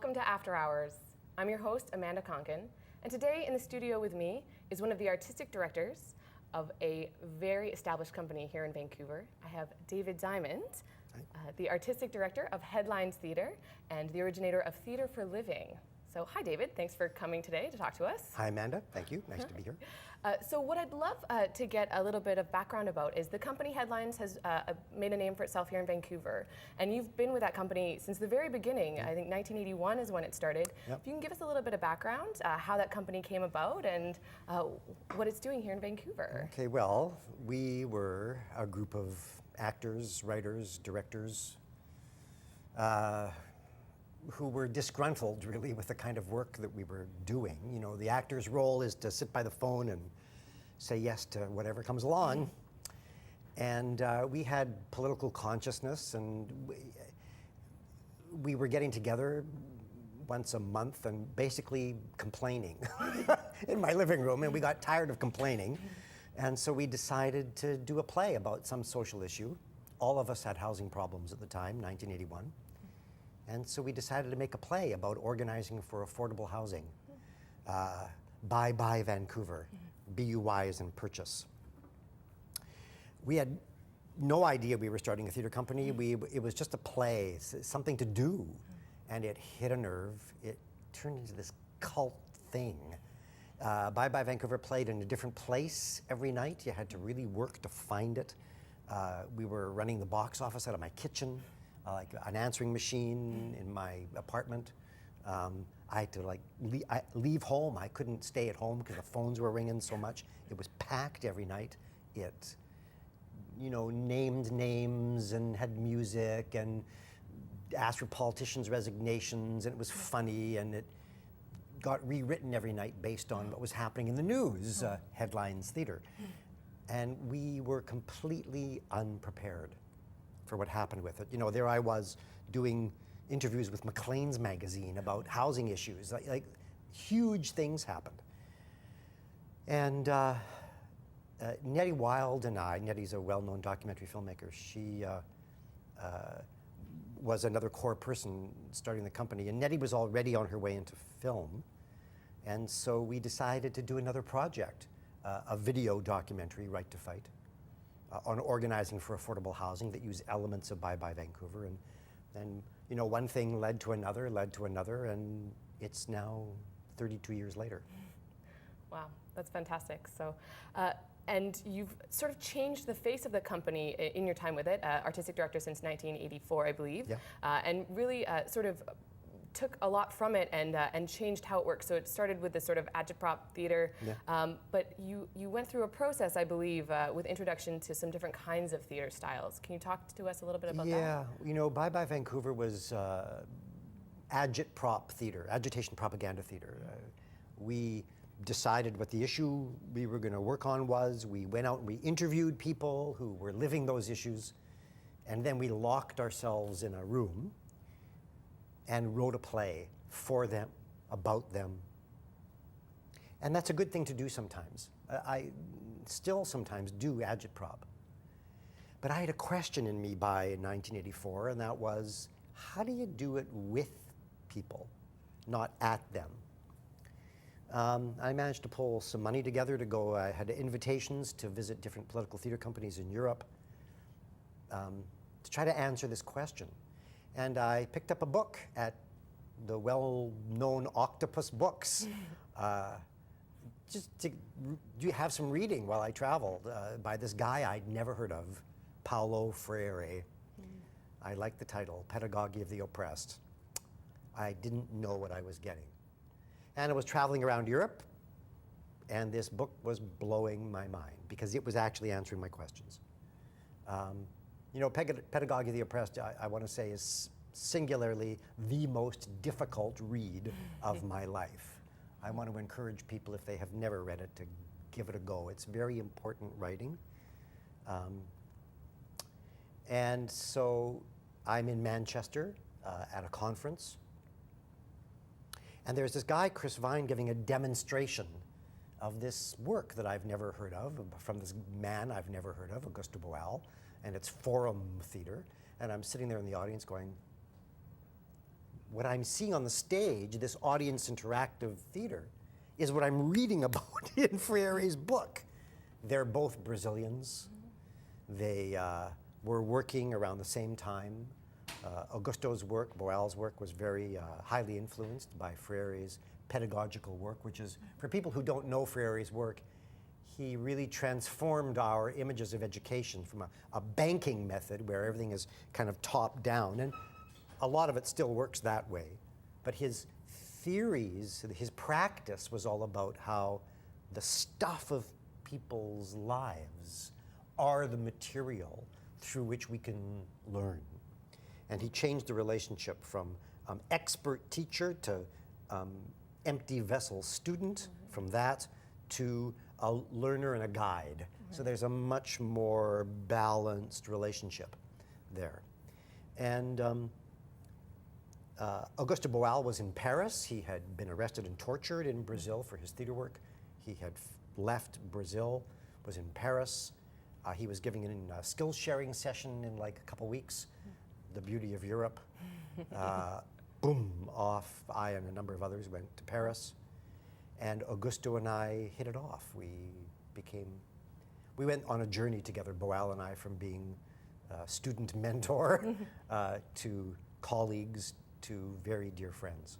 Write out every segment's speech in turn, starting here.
welcome to After Hours. I'm your host, Amanda Conkin, and today in the studio with me is one of the artistic directors of a very established company here in Vancouver. I have David Diamond, the artistic director of Headlines Theatre and the originator of Theatre for Living. So hi David, thanks for coming today to talk to us. Hi Amanda, thank you, nice to be here. So what I'd love to get a little bit of background about is the company Headlines has made a name for itself here in Vancouver, and you've been with that company since the very beginning. I think 1981 is when it started. Yep. If you can give us a little bit of background, how that company came about and what it's doing here in Vancouver. Okay, well, we were a group of actors, writers, directors, who were disgruntled really with the kind of work that we were doing. You know, the actor's role is to sit by the phone and say yes to whatever comes along. And we had political consciousness, and we were getting together once a month and basically complaining in my living room, and we got tired of complaining. And so we decided to do a play about some social issue. All of us had housing problems at the time, 1981. And so we decided to make a play about organizing for affordable housing. Buy Vancouver, B-U-Y as in purchase. We had no idea we were starting a theater company. It was just a play, something to do. And it hit a nerve. It turned into this cult thing. Buy Vancouver played in a different place every night. You had to really work to find it. We were running the box office out of my kitchen. Like an answering machine in my apartment. I had to leave home. I couldn't stay at home because the phones were ringing so much. It was packed every night. It, you know, named names and had music and asked for politicians' resignations, and it was funny, and it got rewritten every night based on what was happening in the news, Headlines Theatre. And we were completely unprepared for what happened with it. You know, there I was doing interviews with Maclean's magazine about housing issues. Like huge things happened. And Nettie Wild and I, Nettie's a well-known documentary filmmaker, she was another core person starting the company, and Nettie was already on her way into film. And so we decided to do another project, a video documentary, Right to Fight, on organizing for affordable housing that use elements of Buy Vancouver. And then, you know, one thing led to another, and it's now 32 years later. Wow, that's fantastic. So, and you've sort of changed the face of the company in your time with it, artistic director since 1984, I believe, yeah. And really sort of took a lot from it and changed how it works. So it started with this sort of agitprop theater, yeah. But you went through a process, I believe, with introduction to some different kinds of theater styles. Can you talk to us a little bit about that? Yeah, you know, Buy Vancouver was agitprop theater, agitation propaganda theater. We decided what the issue we were going to work on was. We went out and we interviewed people who were living those issues, and then we locked ourselves in a room and wrote a play for them, about them. And that's a good thing to do sometimes. I still sometimes do agitprop. But I had a question in me by 1984, and that was, how do you do it with people, not at them? I managed to pull some money together to go. I had invitations to visit different political theater companies in Europe to try to answer this question. And I picked up a book at the well-known Octopus Books, just to have some reading while I traveled, by this guy I'd never heard of, Paulo Freire. I like the title, Pedagogy of the Oppressed. I didn't know what I was getting. And I was traveling around Europe, and this book was blowing my mind because it was actually answering my questions. You know, Pedagogy of the Oppressed, I want to say, is singularly the most difficult read of my life. I want to encourage people, if they have never read it, to give it a go. It's very important writing. And so I'm in Manchester at a conference, and there's this guy, Chris Vine, giving a demonstration of this work that I've never heard of, from this man I've never heard of, Auguste Boal, and it's forum theater. And I'm sitting there in the audience going, what I'm seeing on the stage, this audience interactive theater, is what I'm reading about in Freire's book. They're both Brazilians. They were working around the same time. Augusto's work, Boal's work, was very highly influenced by Freire's pedagogical work, which is, for people who don't know Freire's work, he really transformed our images of education from a banking method where everything is kind of top down, and a lot of it still works that way. But his theories, his practice was all about how the stuff of people's lives are the material through which we can learn. And he changed the relationship from expert teacher to empty vessel student, from that to a learner and a guide. So there's a much more balanced relationship there. And Augusto Boal was in Paris. He had been arrested and tortured in Brazil for his theater work. He had left Brazil, was in Paris. He was giving a skills sharing session in like a couple weeks. The beauty of Europe. Boom, off. I and a number of others went to Paris. And Augusto and I hit it off. We went on a journey together, Boal and I, from being student mentor to colleagues to very dear friends.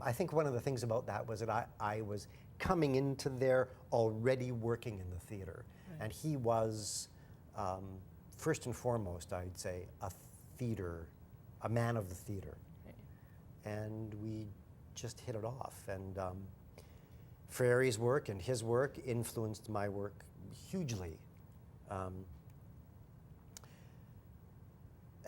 I think one of the things about that was that I was coming into there already working in the theater. Right. And he was, first and foremost, I'd say, a man of the theater. Right. And we just hit it off. And Freire's work and his work influenced my work hugely.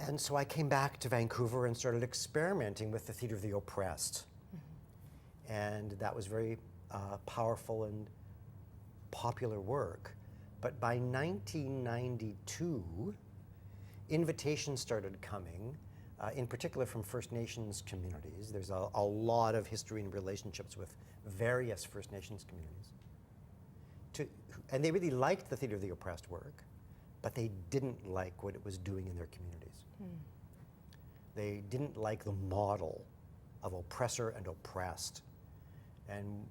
And so I came back to Vancouver and started experimenting with the theater of the oppressed. Mm-hmm. And that was very powerful and popular work. But by 1992, invitations started coming, in particular from First Nations communities. There's a lot of history and relationships with various First Nations communities. And they really liked the theater of the oppressed work, but they didn't like what it was doing in their communities. They didn't like the model of oppressor and oppressed, and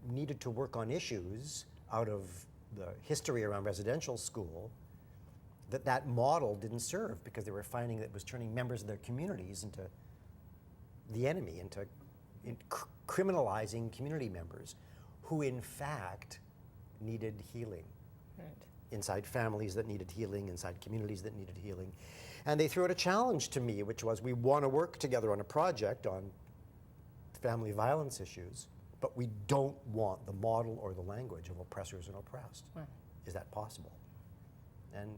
needed to work on issues out of the history around residential school that model didn't serve, because they were finding that it was turning members of their communities into the enemy, into criminalizing community members who in fact needed healing. Right. Inside families that needed healing, inside communities that needed healing. And they threw out a challenge to me, which was, we want to work together on a project on family violence issues, but we don't want the model or the language of oppressors and oppressed. Wow. Is that possible? And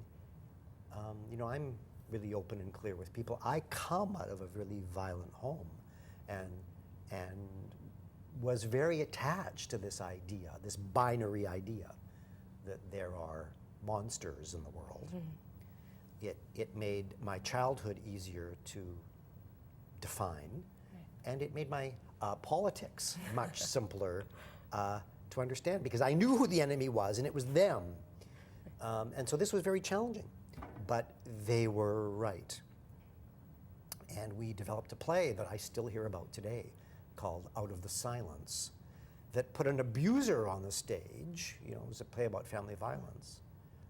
I'm really open and clear with people. I come out of a really violent home, and was very attached to this idea, this binary idea, that there are monsters in the world. Mm-hmm. It made my childhood easier to define, right. And it made my politics much simpler to understand, because I knew who the enemy was, and it was them. And so this was very challenging, but they were right. And we developed a play that I still hear about today, called Out of the Silence, that put an abuser on the stage. It was a play about family violence,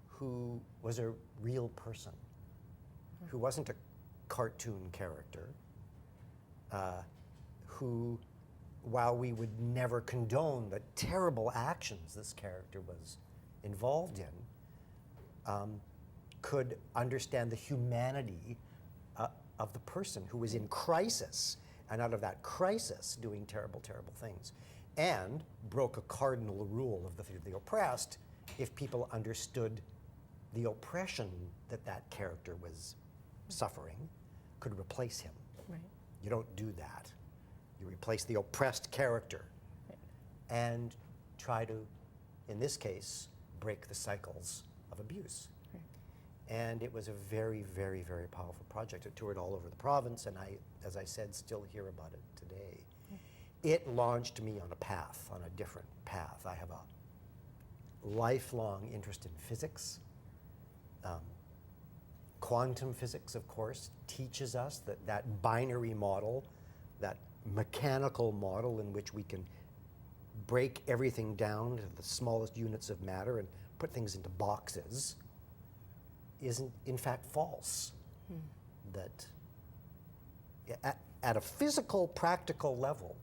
who was a real person, who wasn't a cartoon character, who, while we would never condone the terrible actions this character was involved in, could understand the humanity of the person who was in crisis, and out of that crisis doing terrible, terrible things, and broke a cardinal rule of the theater of the oppressed if people understood the oppression that character was suffering, could replace him. Right. You don't do that. You replace the oppressed character, right, and try to, in this case, break the cycles of abuse. Right. And it was a very, very, very powerful project. It toured all over the province, and I, as I said, still hear about it today. It launched me on a path, on a different path. I have a lifelong interest in physics. Quantum physics, of course, teaches us that binary model that mechanical model in which we can break everything down to the smallest units of matter and put things into boxes, isn't in fact false. That at a physical, practical level,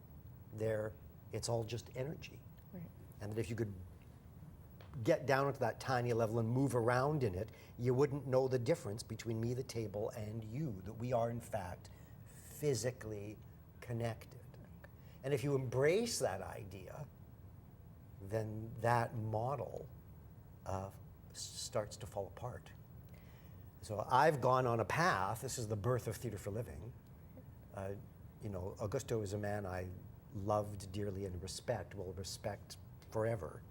it's all just energy. Right. And that if you could get down into that tiny level and move around in it, you wouldn't know the difference between me, the table, and you, that we are in fact physically connected. And if you embrace that idea, then that model starts to fall apart. So I've gone on a path. This is the birth of Theatre for Living. Augusto is a man I loved dearly and will respect forever.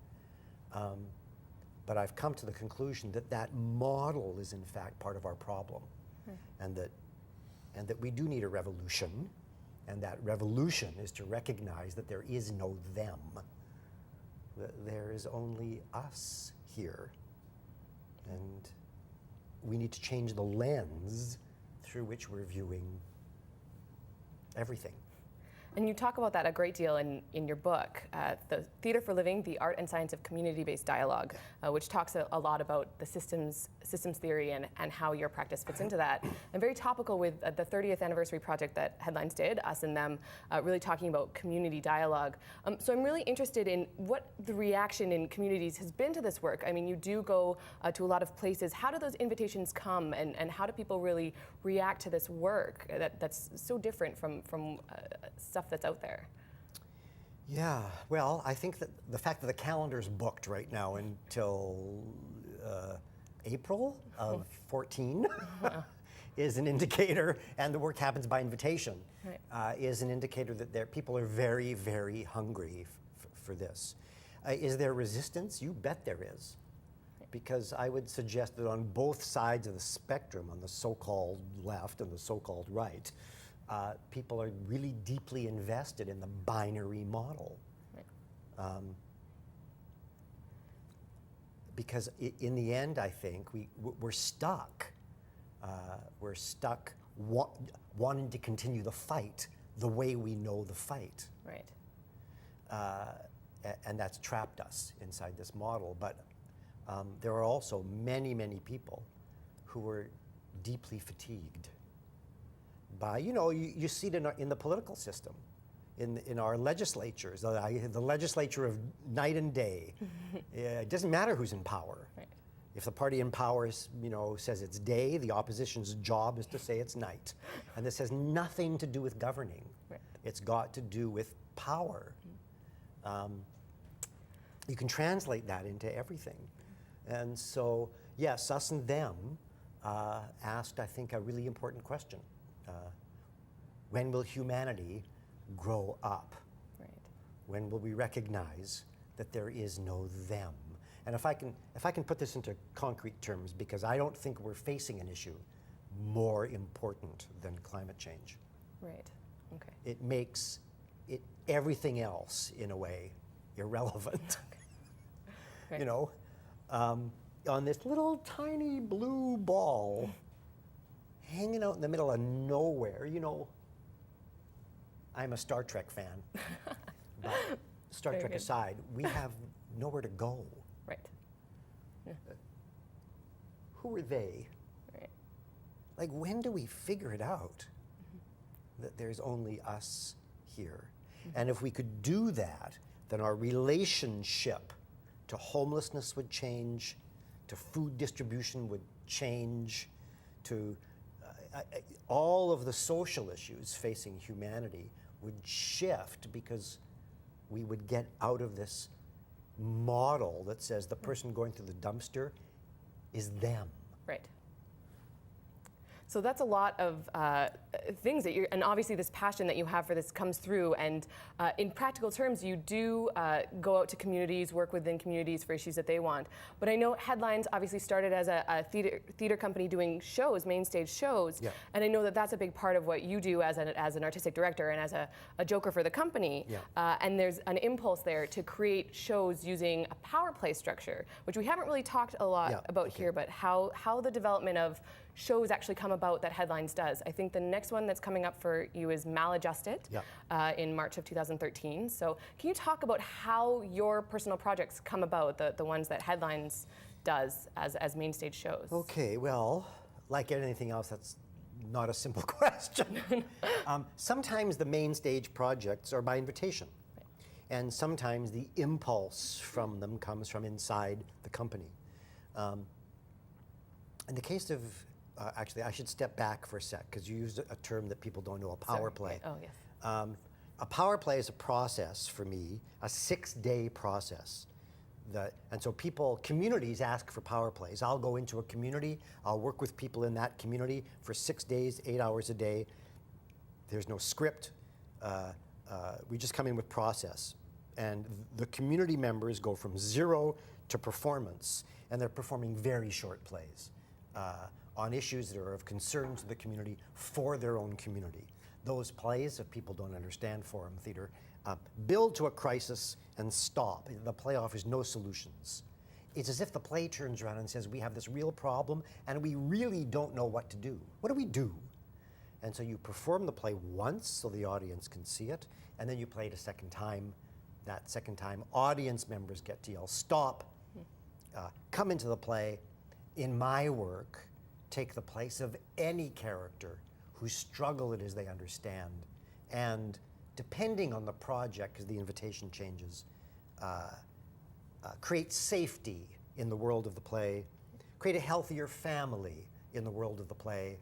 But I've come to the conclusion that that model is in fact part of our problem, and that we do need a revolution, and that revolution is to recognize that there is no them, that there is only us here, and we need to change the lens through which we're viewing everything. And you talk about that a great deal in your book, The Theatre for Living, The Art and Science of Community-Based Dialogue, which talks a lot about the systems theory and how your practice fits into that. And very topical with the 30th anniversary project that Headlines did, Us and Them, really talking about community dialogue. So I'm really interested in what the reaction in communities has been to this work. I mean, you do go to a lot of places. How do those invitations come, and how do people really react to this work that's so different from stuff that's out there? Yeah, well, I think that the fact that the calendar's booked right now until April of 14 is an indicator, and the work happens by invitation, is an indicator that people are very, very hungry for this. Is there resistance? You bet there is. Because I would suggest that on both sides of the spectrum, on the so-called left and the so-called right, people are really deeply invested in the binary model. Right. Because in the end, I think we're stuck. We're stuck wanting to continue the fight the way we know the fight. Right. And that's trapped us inside this model. But there are also many, many people who are deeply fatigued by, you see it in the political system, in our legislatures, the legislature of night and day. It doesn't matter who's in power. Right. If the party in power says it's day, the opposition's job is to say it's night. And this has nothing to do with governing. Right. It's got to do with power. You can translate that into everything. And so, yes, Us and Them asked, I think, a really important question. When will humanity grow up? Right. When will we recognize that there is no them? And if I can put this into concrete terms, because I don't think we're facing an issue more important than climate change. Right. Okay. It makes everything else, in a way, irrelevant. Right. On this little tiny blue ball hanging out in the middle of nowhere, I'm a Star Trek fan. But Star Trek aside, we have nowhere to go. Right. Yeah. Who are they? Right. Like, when do we figure it out that there's only us here? And if we could do that, then our relationship to homelessness would change, to food distribution would change, to all of the social issues facing humanity would shift, because we would get out of this model that says the person going through the dumpster is them. Right. So that's a lot of things that and obviously this passion that you have for this comes through, and in practical terms, you do go out to communities, work within communities for issues that they want. But I know Headlines obviously started as a theater company doing shows, main stage shows, yeah. And I know that that's a big part of what you do as an artistic director and as a joker for the company. Yeah. And there's an impulse there to create shows using a power play structure, which we haven't really talked a lot about here, but how the development of shows actually come about that Headlines does. I think the next one that's coming up for you is Maladjusted in March of 2013. So can you talk about how your personal projects come about, the ones that Headlines does as main stage shows? Okay, well, like anything else, that's not a simple question. Sometimes the main stage projects are by invitation. And sometimes the impulse from them comes from inside the company. In the case of, actually, I should step back for a sec, because you used a term that people don't know, a power play. Oh, yes. A power play is a process for me, a 6-day process. And so communities ask for power plays. I'll go into a community, I'll work with people in that community for 6 days, 8 hours a day. There's no script. We just come in with process. And the community members go from 0 to performance, and they're performing very short plays on issues that are of concern to the community for their own community. Those plays, if people don't understand forum theater, build to a crisis and stop. The play offers no solutions. It's as if the play turns around and says, we have this real problem and we really don't know what to do. What do we do? And so you perform the play once so the audience can see it, and then you play it a second time. That second time, audience members get to yell, stop, come into the play. In my work, take the place of any character whose struggle it is they understand. And depending on the project, because the invitation changes, create safety in the world of the play, create a healthier family in the world of the play,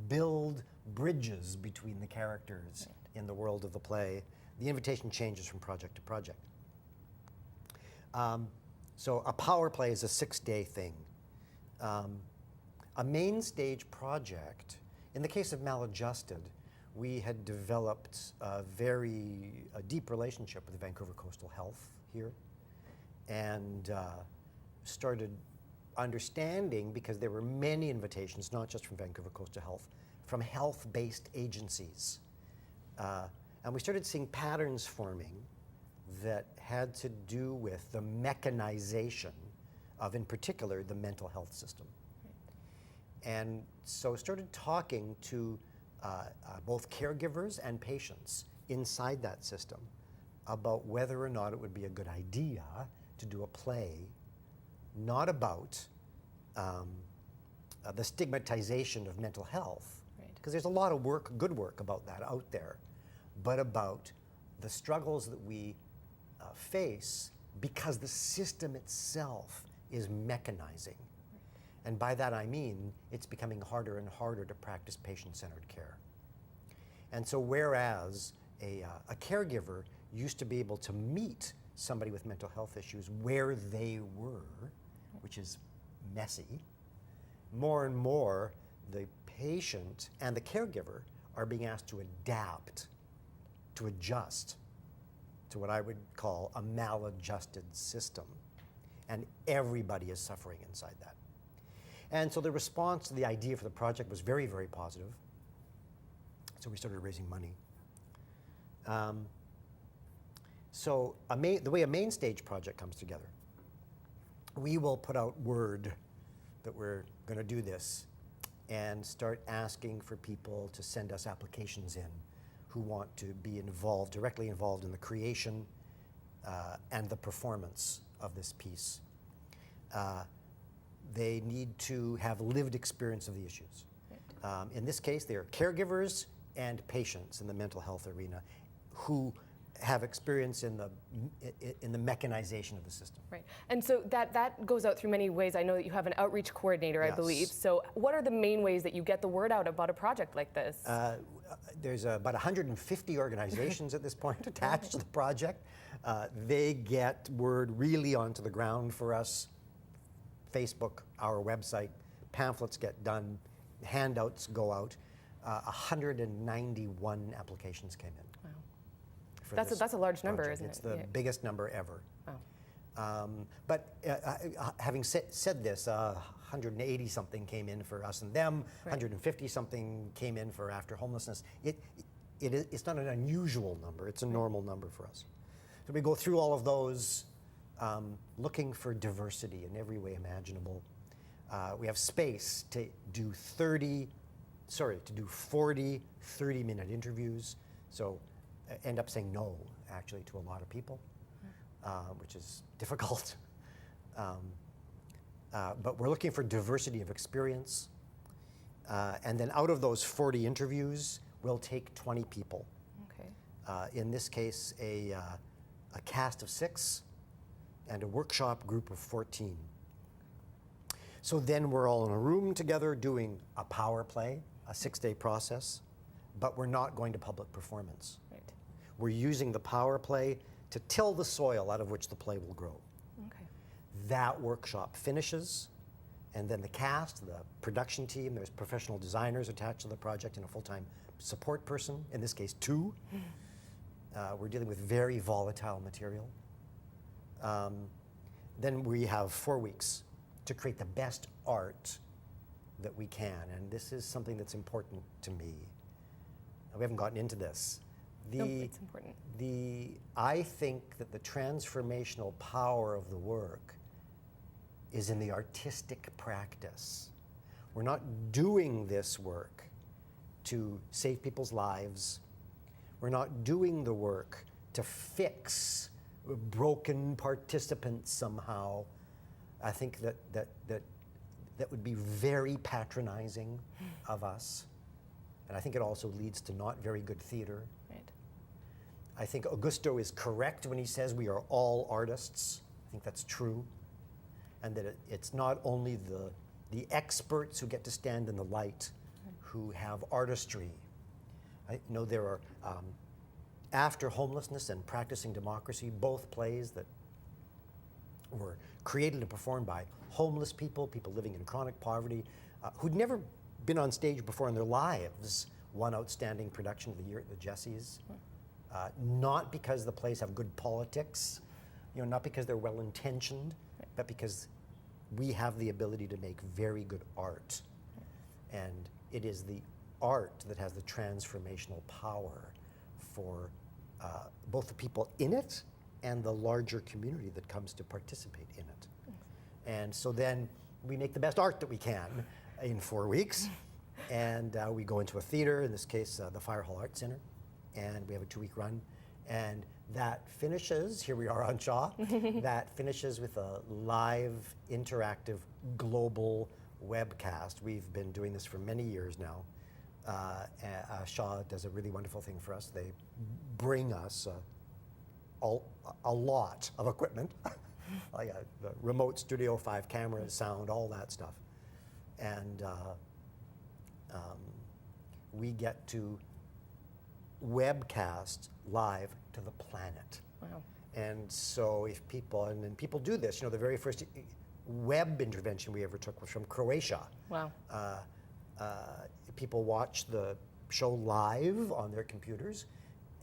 build bridges between the characters in the world of the play. The invitation changes from project to project. So a power play is a 6-day thing. A main stage project, in the case of Maladjusted, we had developed a deep relationship with Vancouver Coastal Health here, and started understanding, because there were many invitations, not just from Vancouver Coastal Health, from health-based agencies. And we started seeing patterns forming that had to do with the mechanization of, in particular, the mental health system. And so started talking to both caregivers and patients inside that system about whether or not it would be a good idea to do a play not about the stigmatization of mental health, because there's a lot of good work about that out there, but about the struggles that we face because the system itself is mechanizing. And by that I mean it's becoming harder and harder to practice patient-centered care. And so whereas a caregiver used to be able to meet somebody with mental health issues where they were, which is messy, more and more the patient and the caregiver are being asked to adapt, to adjust to what I would call a maladjusted system. And everybody is suffering inside that. And so the response to the idea for the project was very, very positive. So we started raising money. So the way a main stage project comes together, we will put out word that we're going to do this and start asking for people to send us applications in who want to be involved, directly involved in the creation and the performance of this piece. They need to have lived experience of the issues. In this case, they are caregivers and patients in the mental health arena who have experience in the mechanization of the system. Right, and so that goes out through many ways. I know that you have an outreach coordinator, I believe. So what are the main ways that you get the word out about a project like this? There's about 150 organizations at this point attached to the project. They get word really onto the ground for us. Facebook, our website, pamphlets get done, handouts go out. 191 applications came in. Wow. That's a large number, project. Isn't it? It's the biggest number ever. Wow. But having said this, 180 something came in for us and them, 150 something came in for after homelessness. It's not an unusual number, it's a normal number for us. So we go through all of those, looking for diversity in every way imaginable. We have space to do 40 30-minute interviews. So end up saying no, actually, to a lot of people, which is difficult. But we're looking for diversity of experience. And then out of those 40 interviews, we'll take 20 people. Okay. In this case, a cast of 6 and a workshop group of 14. So then we're all in a room together doing a power play, a 6-day process, but we're not going to public performance. Right. We're using the power play to till the soil out of which the play will grow. Okay. That workshop finishes, and then the cast, the production team, there's professional designers attached to the project and a full-time support person, in this case 2. We're dealing with very volatile material. Then we have 4 weeks to create the best art that we can, and this is something that's important to me. We haven't gotten into this. No, it's important. I think that the transformational power of the work is in the artistic practice. We're not doing this work to save people's lives. We're not doing the work to fix broken participants somehow. I think that would be very patronizing of us. And I think it also leads to not very good theater. Right. I think Augusto is correct when he says we are all artists. I think that's true. And that it's not only the experts who get to stand in the light who have artistry. I know there are, After Homelessness and Practicing Democracy, both plays that were created and performed by homeless people, people living in chronic poverty, who'd never been on stage before in their lives. One outstanding production of the year at the Jessies. Not because the plays have good politics, not because they're well-intentioned, but because we have the ability to make very good art. And it is the art that has the transformational power for both the people in it and the larger community that comes to participate in it. And so then we make the best art that we can in 4 weeks. And we go into a theater, in this case, the Fire Hall Arts Center, and we have a 2-week run. And that finishes, here we are on Shaw, that finishes with a live, interactive, global webcast. We've been doing this for many years now. Shaw does a really wonderful thing for us. They bring us a lot of equipment, like the remote studio, 5 cameras, sound, all that stuff. And we get to webcast live to the planet. Wow. And so if people, and people do this, the very first web intervention we ever took was from Croatia. Wow. People watch the show live on their computers,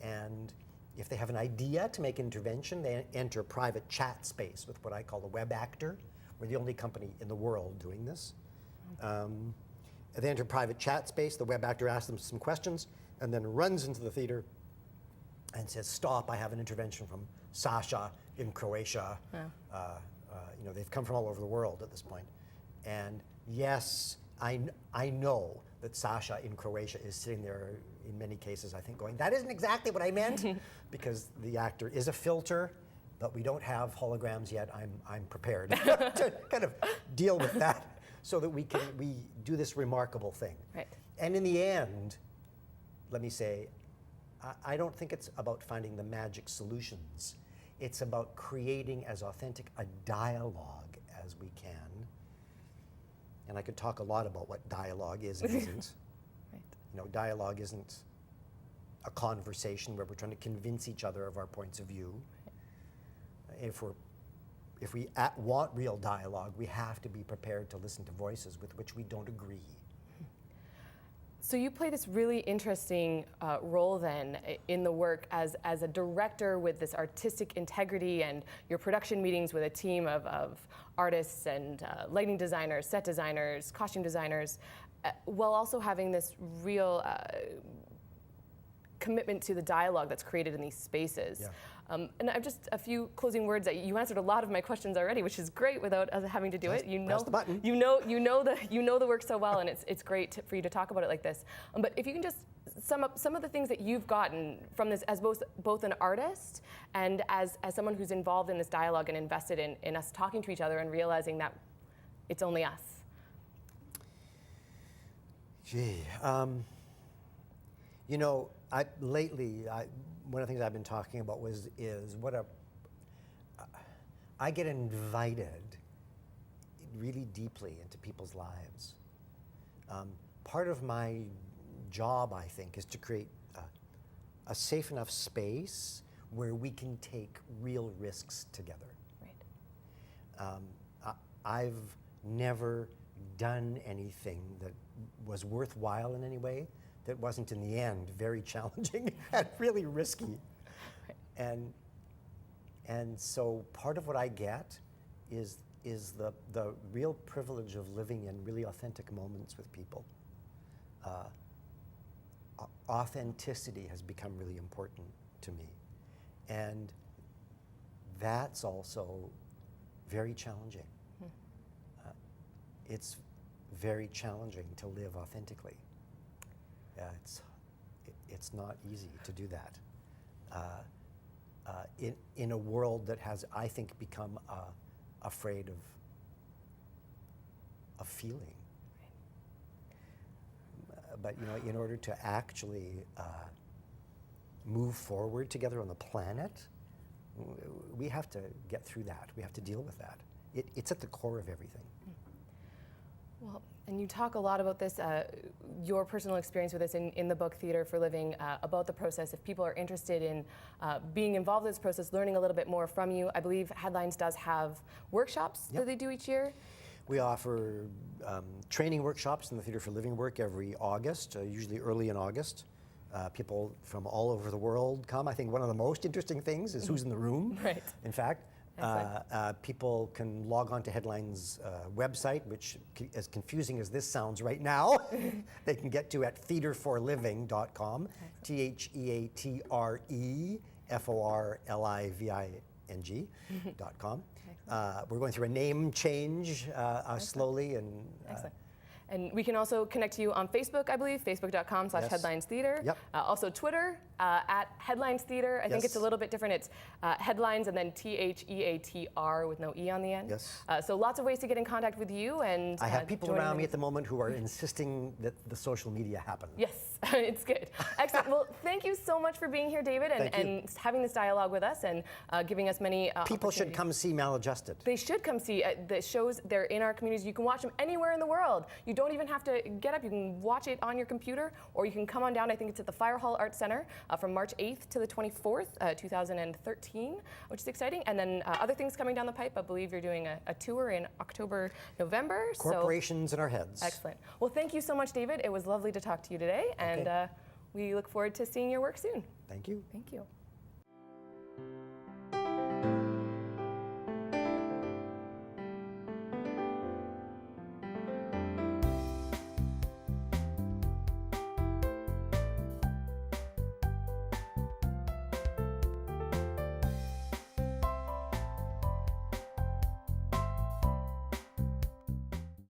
and if they have an idea to make an intervention, they enter a private chat space with what I call a web actor. We're the only company in the world doing this. They enter a private chat space, the web actor asks them some questions, and then runs into the theater and says, "Stop, I have an intervention from Sasha in Croatia." Wow. They've come from all over the world at this point. And yes, I know that Sasha in Croatia is sitting there in many cases, I think, going, "That isn't exactly what I meant," because the actor is a filter, but we don't have holograms yet. I'm prepared to kind of deal with that so that we do this remarkable thing. Right. And in the end, let me say, I don't think it's about finding the magic solutions. It's about creating as authentic a dialogue as we can. And I could talk a lot about what dialogue is and isn't. Right. Dialogue isn't a conversation where we're trying to convince each other of our points of view. Right. If we want real dialogue, we have to be prepared to listen to voices with which we don't agree. So you play this really interesting role then in the work as a director with this artistic integrity, and your production meetings with a team of artists and lighting designers, set designers, costume designers, while also having this real commitment to the dialogue that's created in these spaces. And I've just a few closing words. That you answered a lot of my questions already, which is great without us having to do it. You know, press the button. You know the work so well, and it's great for you to talk about it like this. But if you can just sum up some of the things that you've gotten from this as both an artist and as someone who's involved in this dialogue and invested in us talking to each other and realizing that it's only us. Gee, you know, lately, one of the things I've been talking about is what I get invited really deeply into people's lives. Part of my job, I think, is to create a safe enough space where we can take real risks together. Right. I've never done anything that was worthwhile in any way that wasn't in the end very challenging and really risky. Right. And so part of what I get is the real privilege of living in really authentic moments with people. Authenticity has become really important to me. And that's also very challenging. It's very challenging to live authentically. It's not easy to do that. In a world that has, I think, become afraid of feeling. But you know, in order to actually move forward together on the planet, we have to get through that. We have to deal with that. It's at the core of everything. Well, and you talk a lot about this, your personal experience with this in the book Theatre for Living, about the process. If people are interested in being involved in this process, learning a little bit more from you, I believe Headlines does have workshops that they do each year. We offer training workshops in the Theatre for Living work every August, usually early in August. People from all over the world come. I think one of the most interesting things is who's in the room. Right. In fact, people can log on to Headlines' website, which, as confusing as this sounds right now, they can get to at theatreforliving.com, theatreforliving.com. We're going through a name change slowly. Excellent. And we can also connect to you on Facebook, I believe, facebook.com/headlinestheater. Yep. Also Twitter, at Headlines Theater. I think it's a little bit different. It's Headlines and then THEATR with no E on the end. Yes. So lots of ways to get in contact with you. And I have people around me at the moment who are insisting that the social media happen. Yes, it's good. Excellent. Well, thank you so much for being here, David, and having this dialogue with us and giving us many people should come see Maladjusted. They should come see the shows. They're in our communities. You can watch them anywhere in the world. You don't even have to get up. You can watch it on your computer, or you can come on down. I think it's at the Fire Hall Arts Center from March 8th to the 24th, 2013, which is exciting. And then other things coming down the pipe. I believe you're doing a tour in October, November. Corporations in our heads. Excellent. Well, thank you so much, David. It was lovely to talk to you today, and we look forward to seeing your work soon. Thank you. Thank you.